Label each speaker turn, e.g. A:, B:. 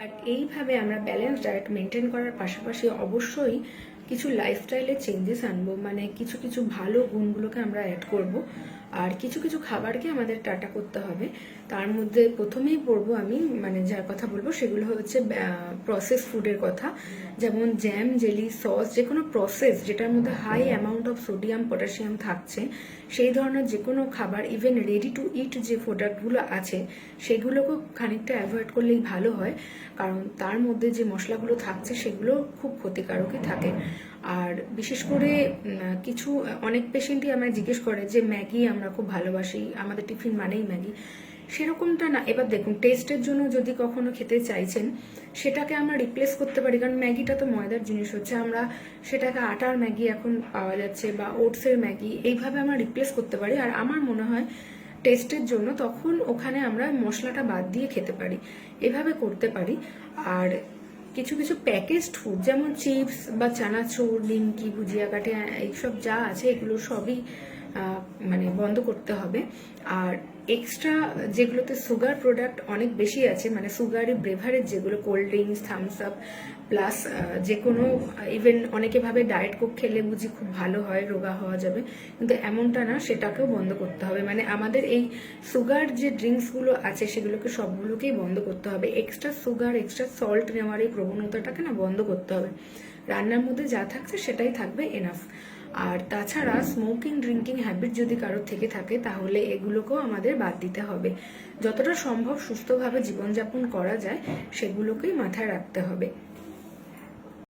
A: আর এইভাবে আমরা balance diet maintain করার পাশাপাশি অবশ্যই কিছু লাইফস্টাইলে চেঞ্জেস আনবো, মানে কিছু কিছু ভালো গুণগুলোকে আমরা অ্যাড করব। আর কিছু কিছু খাবারকে আমাদের টাটা করতে হবে। তার মধ্যে প্রথমেই পড়বো আমি, মানে যার কথা বলবো সেগুলো হচ্ছে প্রসেস ফুডের কথা। যেমন জ্যাম, জেলি, সস, যে কোনো প্রসেস যেটার মধ্যে high amount of sodium, potassium থাকছে, সেই ধরনের যে কোনো খাবার, ইভেন রেডি টু ইট যে প্রোডাক্টগুলো আছে সেগুলোকেও খানিকটা অ্যাভয়েড করলেই ভালো হয়, কারণ তার মধ্যে যে মশলাগুলো থাকছে সেগুলো খুব ক্ষতিকারকই থাকে। আর বিশেষ করে কিছু অনেক পেশেন্টই আমায় জিজ্ঞেস করে যে ম্যাগি আমরা খুব ভালোবাসি, আমাদের টিফিন মানেই ম্যাগি। সেরকমটা না। এবার দেখুন, টেস্টের জন্য যদি কখনো খেতে চাইছেন সেটাকে আমরা রিপ্লেস করতে পারি, কারণ ম্যাগিটা তো ময়দার জিনিস হচ্ছে, আমরা সেটাকে আটার ম্যাগি এখন পাওয়া যাচ্ছে বা ওটসের ম্যাগি, এইভাবে আমরা রিপ্লেস করতে পারি। আর আমার মনে হয় টেস্টের জন্য তখন ওখানে আমরা মশলাটা বাদ দিয়ে খেতে পারি, এভাবে করতে পারি। আর কিছু কিছু প্যাকেজড ফুড যেমন চিপস বা চানাচুর, নিমকি, ভুজিয়া কাঠি, এইসব যা আছে এগুলো সবই মানে বন্ধ করতে হবে। আর এক্সট্রা যেগুলোতে সুগার প্রোডাক্ট অনেক বেশি আছে, মানে সুগারি ব্রেভারেজ যেগুলো, cold drinks, Thums Up, plus যে কোনো, ইভেন অনেকে ভাবে ডায়েট কোক খেলে বুঝি খুব ভালো হয়, রোগা হওয়া যাবে, কিন্তু এমনটা না, সেটাকেও বন্ধ করতে হবে। মানে আমাদের এই সুগার যে ড্রিঙ্কসগুলো আছে সেগুলোকে সবগুলোকেই বন্ধ করতে হবে। এক্সট্রা সুগার, এক্সট্রা সল্ট নেওয়ার এই প্রবণতাটাকে না বন্ধ করতে হবে। রান্নার মধ্যে যা থাকছে সেটাই থাকবে, এনাফ। আর তাছাড়া স্মোকিং, ড্রিঙ্কিং হ্যাবিট যদি কারোর থেকে থাকে তাহলে এগুলোকেও আমাদের বাদ দিতে হবে। যতটা সম্ভব সুস্থভাবে জীবনযাপন করা যায় সেগুলোকেই মাথায় রাখতে হবে।